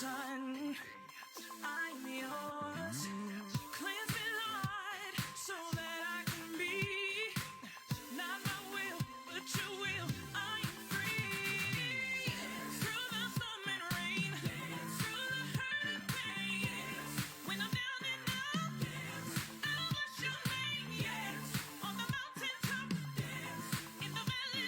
son. I'm yours. Cleanse me, Lord, so that I can be not my will, but your will. I am free. Through the storm and rain, through the hurt and pain. When I'm down and out, I'll bless your name. Yes, on the mountaintop, in the valley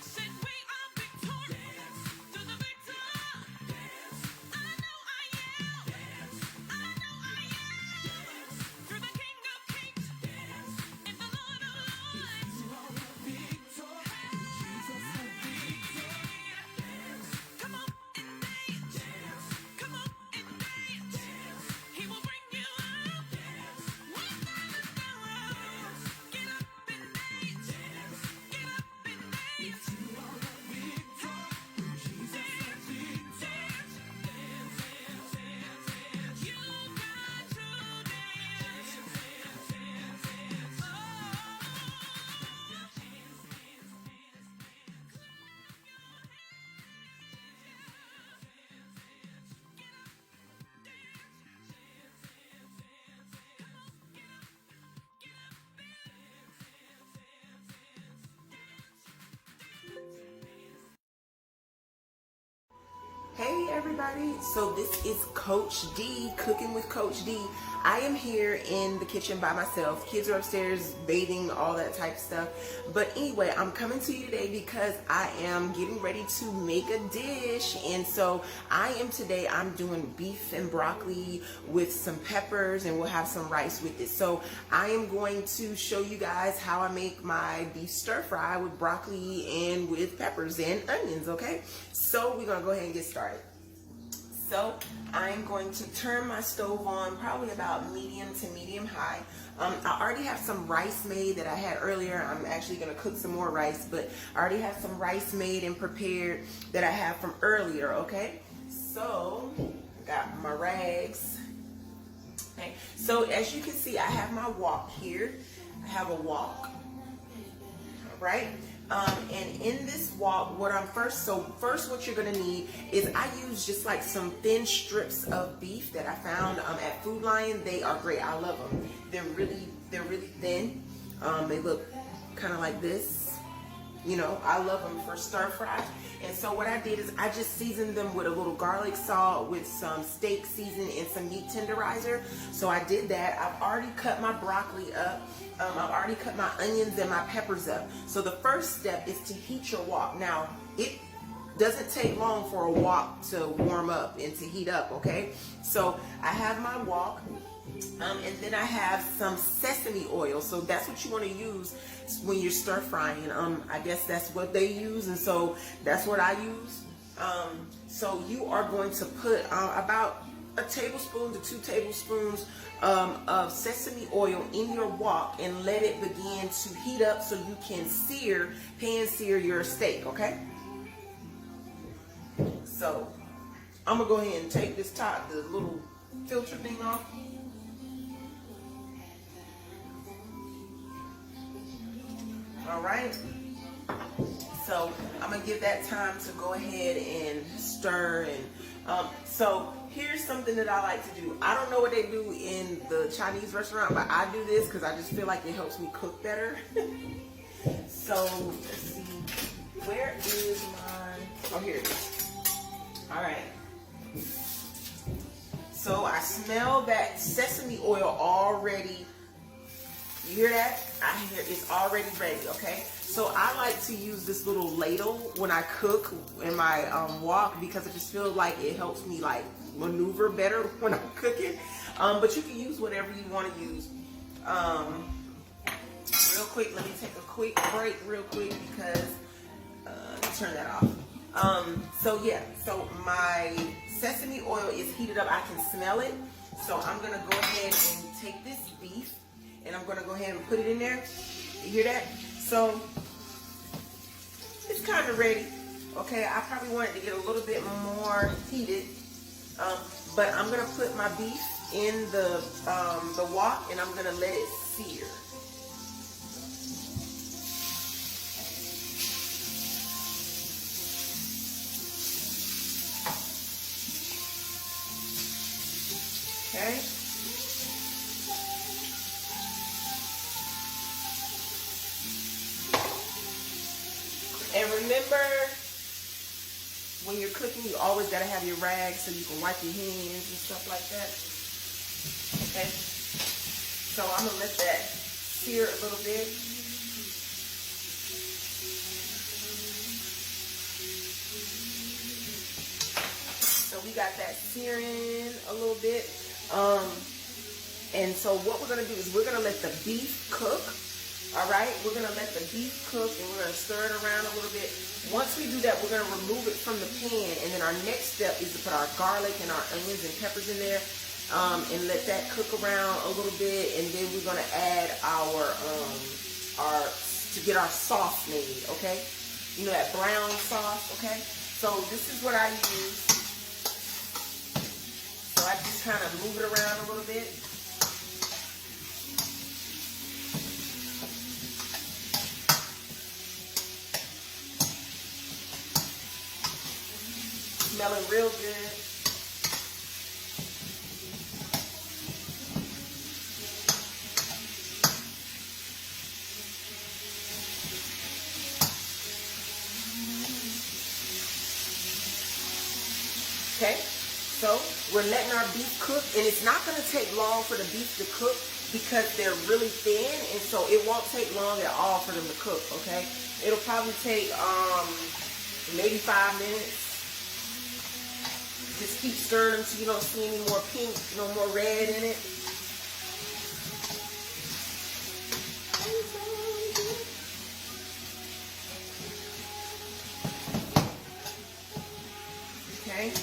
said we are victorious through the victor. I know I am. I know I am. Through the King of Kings and the Lord of Lords. Come on and dance. Come on and dance. He will bring you out. One by the sorrows. Get up and dance. Get up and dance. Hey everybody, so this is Coach Dee, Cooking with Coach Dee. I am here in the kitchen by myself. Kids are upstairs bathing, all that type of stuff. But anyway, I'm coming to you today because I am getting ready to make a dish. And so I'm doing beef and broccoli with some peppers, and we'll have some rice with it. So I am going to show you guys how I make my beef stir fry with broccoli and with peppers and onions, okay? So we're gonna go ahead and get started. So I'm going to turn my stove on probably about medium to medium high. I already have some rice made that I had earlier. I'm actually gonna cook some more rice, but I already have some rice made and prepared that I have from earlier, okay? So I got my rags. Okay, so as you can see, I have my wok here. I have a wok, all right? And in this wok, first what you're gonna need is I use just like some thin strips of beef that I found at Food Lion. They are great. I love them. They're really thin. They look kind of like this. You know, I love them for stir fry. And so what I did is I just seasoned them with a little garlic salt, with some steak seasoning and some meat tenderizer. So I did that. I've already cut my broccoli up. I've already cut my onions and my peppers up. So the first step is to heat your wok. Now, it doesn't take long for a wok to warm up and to heat up, okay? So I have my wok. And then I have some sesame oil. So that's what you want to use when you're stir frying. I guess that's what they use, and so that's what I use. So you are going to put about a tablespoon to 2 tablespoons of sesame oil in your wok and let it begin to heat up so you can pan sear your steak, okay? So I'm gonna go ahead and take the little filter thing off. All right, so I'm gonna give that time to go ahead and stir. And so here's something that I like to do. I don't know what they do in the Chinese restaurant, but I do this because I just feel like it helps me cook better. So let's see, where is my, oh, here it is. All right, so I smell that sesame oil already. You hear that? I hear it's already ready, okay? So I like to use this little ladle when I cook in my wok because I just feel like it helps me like maneuver better when I'm cooking. But you can use whatever you want to use. Real quick, let me take a quick break real quick because, turn that off. So yeah, so my sesame oil is heated up. I can smell it. So I'm gonna go ahead and take this beef and I'm gonna go ahead and put it in there. You hear that? So it's kind of ready. Okay, I probably want it to get a little bit more heated, but I'm gonna put my beef in the wok and I'm gonna let it sear. Okay. And remember, when you're cooking, you always gotta have your rag so you can wipe your hands and stuff like that. Okay. So I'm gonna let that sear a little bit. So we got that searing a little bit. And so what we're gonna do is we're gonna let the beef cook. All right, we're gonna let the beef cook and we're gonna stir it around a little bit. Once we do that, we're gonna remove it from the pan, and then our next step is to put our garlic and our onions and peppers in there, and let that cook around a little bit, and then we're gonna add our to get our sauce made. Okay, you know, that brown sauce. Okay, so this is what I use. So I just kind of move it around a little bit. Smelling real good. Okay, so we're letting our beef cook, and it's not going to take long for the beef to cook because they're really thin, and so it won't take long at all for them to cook. Okay, it'll probably take maybe 5 minutes. Just keep stirring until you don't see any more pink, no more red in it. Okay.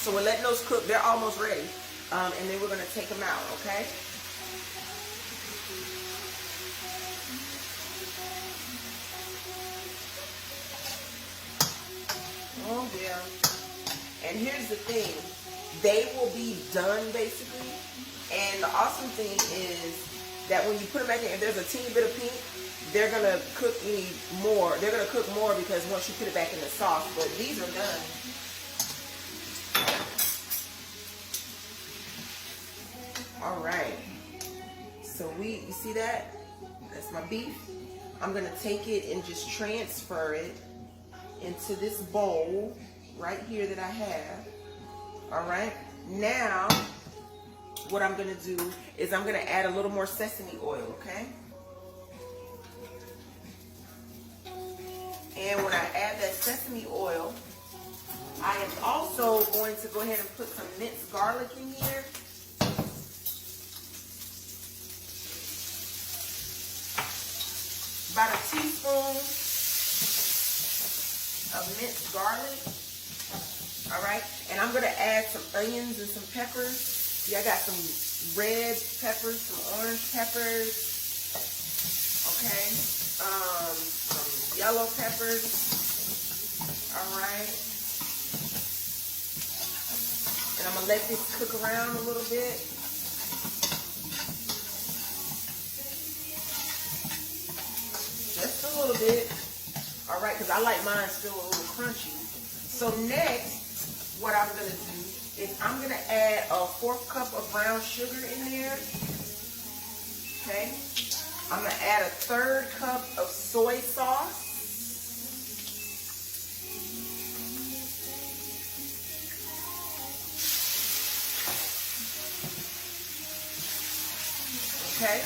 So we're letting those cook. They're almost ready. And then we're going to take them out, okay? Oh, yeah. And here's the thing. They will be done, basically. And the awesome thing is that when you put them back in, if there's a teeny bit of pink, they're going to cook more. They're going to cook more because once you put it back in the sauce. But these are done. All right. So you see that? That's my beef. I'm going to take it and just transfer it into this bowl right here that I have. All right. Now, what I'm going to do is I'm going to add a little more sesame oil, okay? And when I add that sesame oil, I am also going to go ahead and put some minced garlic in here. About a teaspoon of minced garlic. All right, and I'm gonna add some onions and some peppers. Yeah, I got some red peppers, some orange peppers. Okay, some yellow peppers. All right, and I'm gonna let this cook around a little bit. Just a little bit. All right, because I like mine still a little crunchy. So next, what I'm going to do is I'm going to add a 1/4 cup of brown sugar in there. Okay. I'm going to add a 1/3 cup of soy sauce. Okay.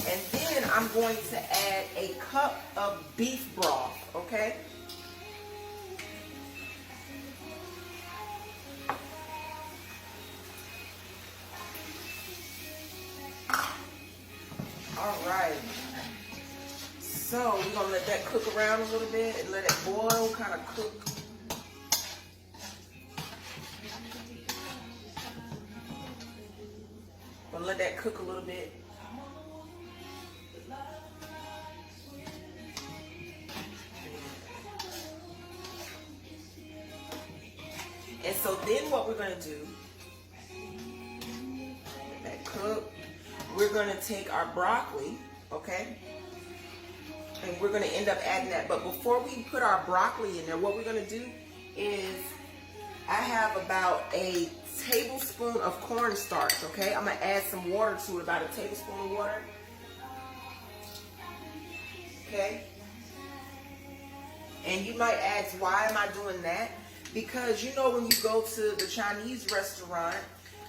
And then I'm going to add a cup of beef broth, okay? All right. So we're going to let that cook around a little bit and let it boil, kind of cook. We'll let that bit. And so then what we're going to do, let that cook. We're going to take our broccoli, okay? And we're going to end up adding that. But before we put our broccoli in there, what we're going to do is I have about a tablespoon of cornstarch, okay? I'm going to add some water to it, about a tablespoon of water. Okay? And you might ask, why am I doing that? Because you know when you go to the Chinese restaurant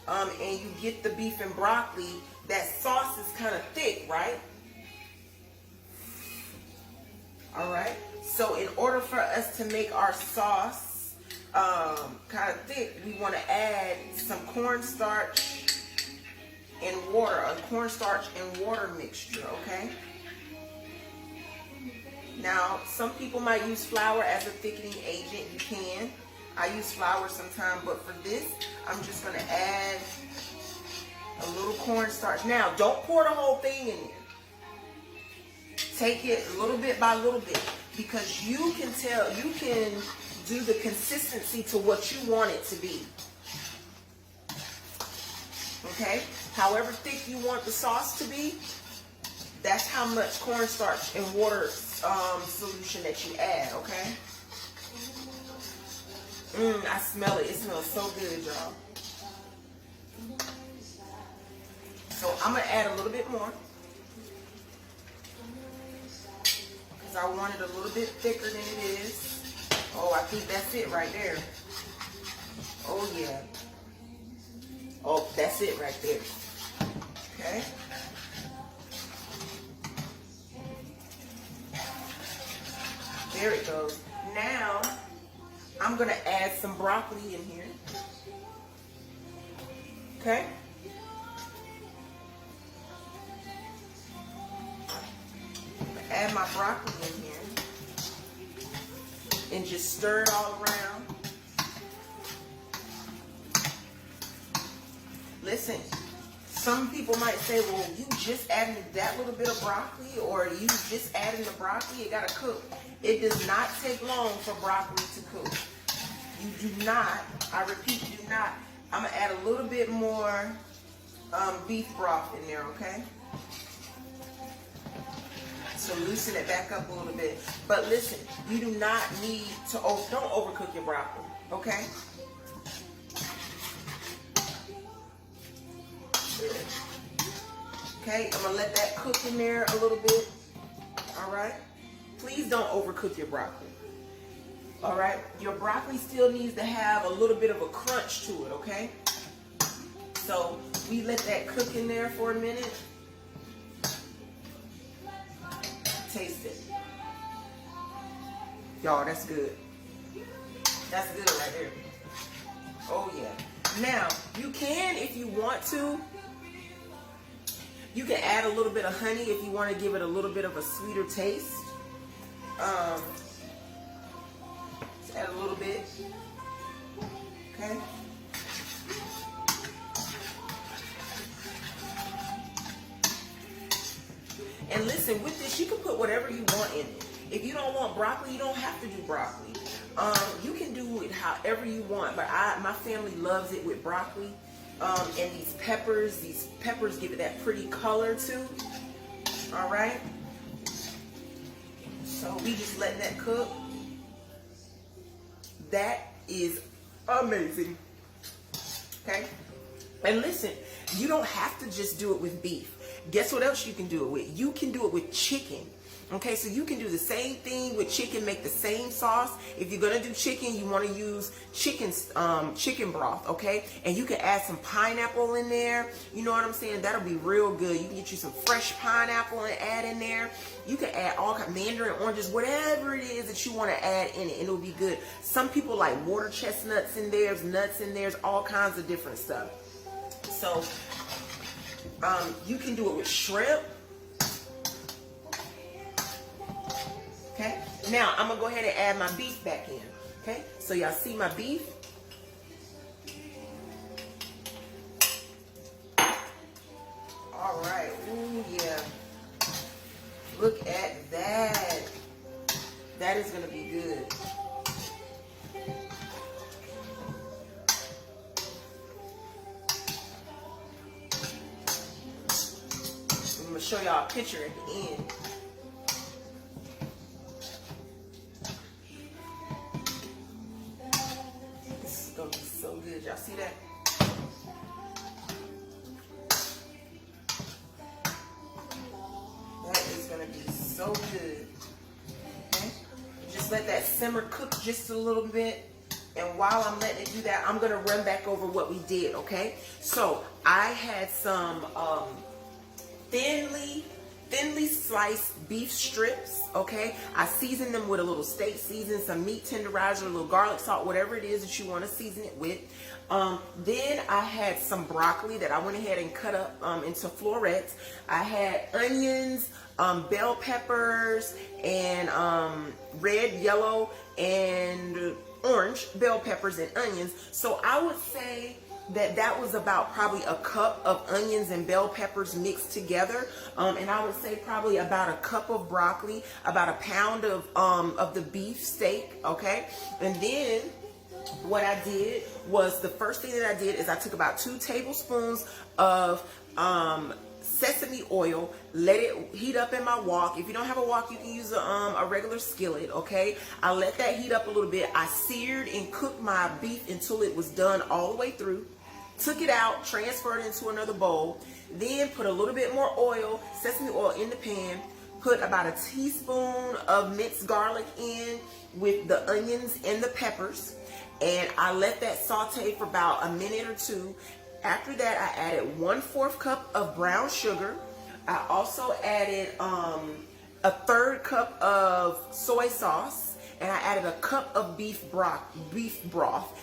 and you get the beef and broccoli, that sauce is kind of thick, right? All right. So in order for us to make our sauce kind of thick, we want to add some cornstarch and water, a cornstarch and water mixture, okay? Now, some people might use flour as a thickening agent. You can. I use flour sometimes, but for this, I'm just going to add a little cornstarch. Now, don't pour the whole thing in there. Take it little bit by little bit, because you can tell, you can do the consistency to what you want it to be. Okay? However thick you want the sauce to be, that's how much cornstarch and water solution that you add, okay? I smell it. It smells so good, y'all. So I'm going to add a little bit more, because I want it a little bit thicker than it is. Oh, I think that's it right there. Oh, yeah. Oh, that's it right there. Okay. There it goes. Now, I'm going to add some broccoli in here. Okay? Add my broccoli in here. And just stir it all around. Listen, some people might say, well, you just added that little bit of broccoli, or you just added the broccoli, it got to cook. It does not take long for broccoli to cook. You do not, I repeat, you do not. I'm going to add a little bit more beef broth in there, okay? So loosen it back up a little bit. But listen, you do not need to, don't overcook your broccoli, okay? Good. Okay, I'm going to let that cook in there a little bit, all right? Please don't overcook your broccoli. All right, your broccoli still needs to have a little bit of a crunch to it, okay? So we let that cook in there for a minute. Taste it. Y'all, that's good. That's good right there. Oh, yeah. Now, you can, if you want to, you can add a little bit of honey if you want to give it a little bit of a sweeter taste. Add a little bit, okay? And listen, with this, you can put whatever you want in it. If you don't want broccoli, you don't have to do broccoli. You can do it however you want, but my family loves it with broccoli. And these peppers give it that pretty color too. All right? So we just letting that cook. That is amazing. Okay? And listen, you don't have to just do it with beef. Guess what else you can do it with? You can do it with chicken. Okay, so you can do the same thing with chicken, make the same sauce. If you're gonna do chicken, you want to use chicken broth, okay? And you can add some pineapple in there. You know what I'm saying? That'll be real good. You can get you some fresh pineapple and add in there. You can add all kinds, mandarin oranges, whatever it is that you want to add in it, and it'll be good. Some people like water chestnuts in there, nuts in there, all kinds of different stuff. So you can do it with shrimp. Okay, now I'm gonna go ahead and add my beef back in. Okay, so y'all see my beef. All right. right. Ooh, yeah. Look at that. That is going to be good. I'm going to show y'all a picture at the end. This is going to be so good. Y'all see that? That is going to be so good. Okay? Just let that simmer cook just a little bit. And while I'm letting it do that, I'm going to run back over what we did, okay? So I had some thinly sliced beef strips, okay? I seasoned them with a little steak season, some meat tenderizer, a little garlic salt, whatever it is that you want to season it with. Then I had some broccoli that I went ahead and cut up into florets. I had onions, bell peppers, and red, yellow, and orange bell peppers and onions. So I would say that was about probably a cup of onions and bell peppers mixed together, and I would say probably about a cup of broccoli, about a pound of the beef steak, okay? And then what I did was, the first thing that I did is I took about 2 tablespoons of sesame oil, let it heat up in my wok. If you don't have a wok, you can use a regular skillet, okay? I let that heat up a little bit. I seared and cooked my beef until it was done all the way through. Took it out, transferred it into another bowl, then put a little bit more oil, sesame oil in the pan, put about a teaspoon of minced garlic in with the onions and the peppers, and I let that saute for about a minute or two. After that, I added 1/4 cup of brown sugar. I also added a 1/3 cup of soy sauce, and I added a cup of beef broth,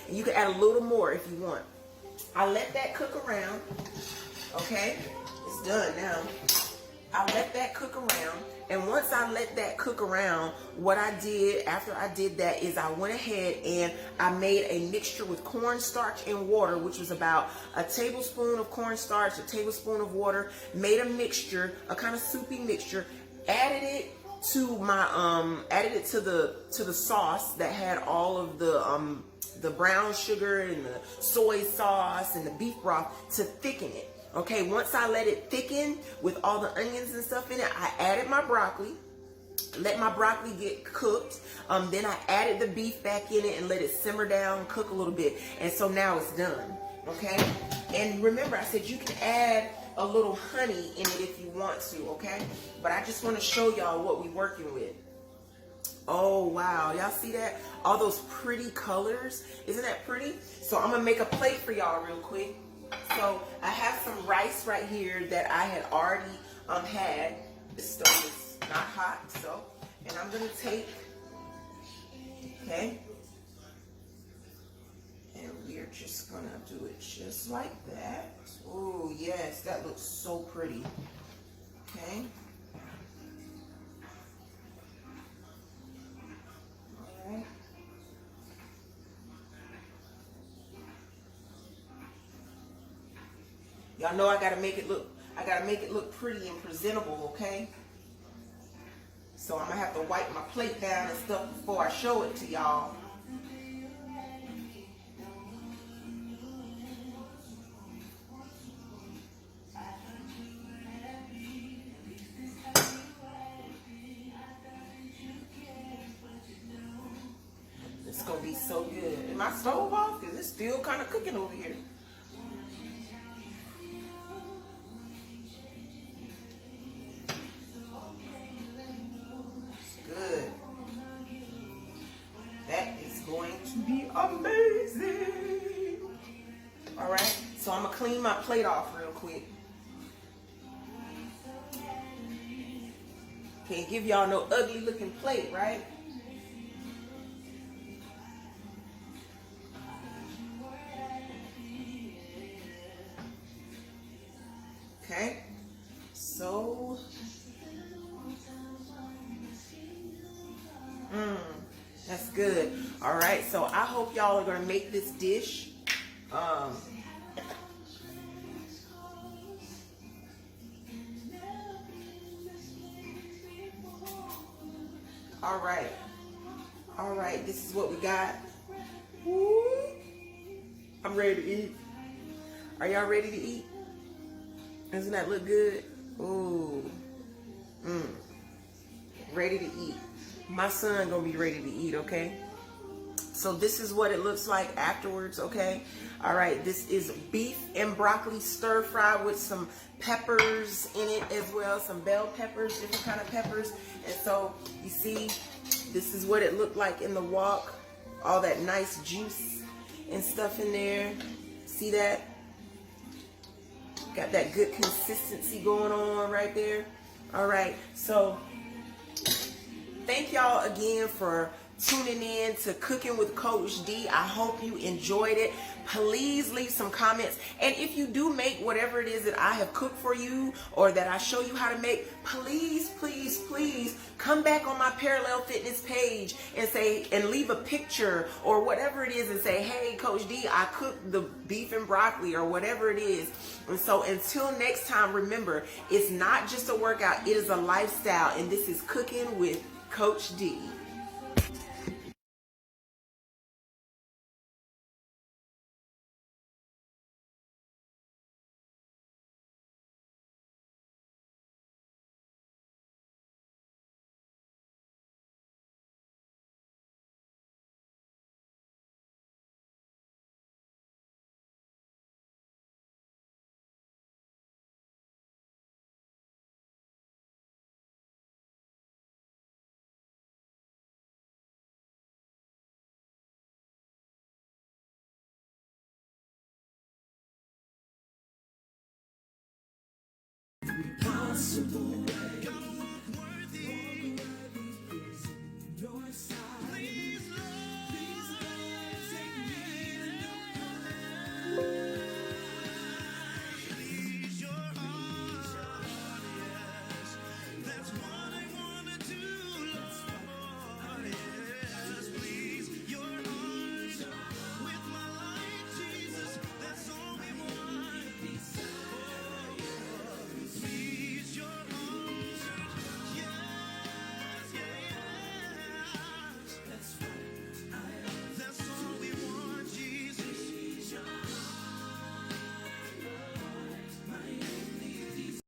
and you can add a little more if you want. I let that cook around, okay? It's done now. I let that cook around, and once I let that cook around, what I did after I did that is I went ahead and I made a mixture with cornstarch and water, which was about a tablespoon of cornstarch, a tablespoon of water, made a mixture, a kind of soupy mixture, added it to my the sauce that had all of the brown sugar and the soy sauce and the beef broth to thicken it. Okay, once I let it thicken with all the onions and stuff in it, I added my broccoli, let my broccoli get cooked. Then I added the beef back in it and let it simmer down, cook a little bit. And so now it's done, okay? And remember, I said you can add a little honey in it if you want to, okay? But I just want to show y'all what we're working with. Oh, wow. Y'all see that? All those pretty colors. Isn't that pretty? So I'm going to make a plate for y'all real quick. So I have some rice right here that I had already had. The stove is not hot, so. And I'm going to take, okay. And we're just going to do it just like that. Oh, yes. That looks so pretty. Okay. Y'all know I gotta make it look pretty and presentable, okay? So I'm gonna have to wipe my plate down and stuff before I show it to y'all. It's gonna be so good. Is my stove off? Because it's still kind of cooking over here. Good. That is going to be amazing. All right, so I'm gonna clean my plate off real quick. Can't give y'all no ugly looking plate, right? Okay, so that's good. All right, so I hope y'all are gonna make this dish. All right. All right. This is what we got. Woo. I'm ready to eat. Are y'all ready to eat? Doesn't that look good? Ooh. Ready to eat. My son gonna be ready to eat, okay? So this is what it looks like afterwards, okay? All right, this is beef and broccoli stir fry with some peppers in it as well, some bell peppers, different kind of peppers. And so you see, this is what it looked like in the wok. All that nice juice and stuff in there. See that? Got that good consistency going on right there. All right, so thank y'all again for tuning in to Cooking with Coach Dee. I hope you enjoyed it. Please leave some comments. And if you do make whatever it is that I have cooked for you or that I show you how to make, please, please, please come back on my Parallel Fitness page and say, and leave a picture or whatever it is and say, hey, Coach Dee, I cooked the beef and broccoli or whatever it is. And so until next time, remember, it's not just a workout, it is a lifestyle. And this is Cooking with Coach Dee. Possible way.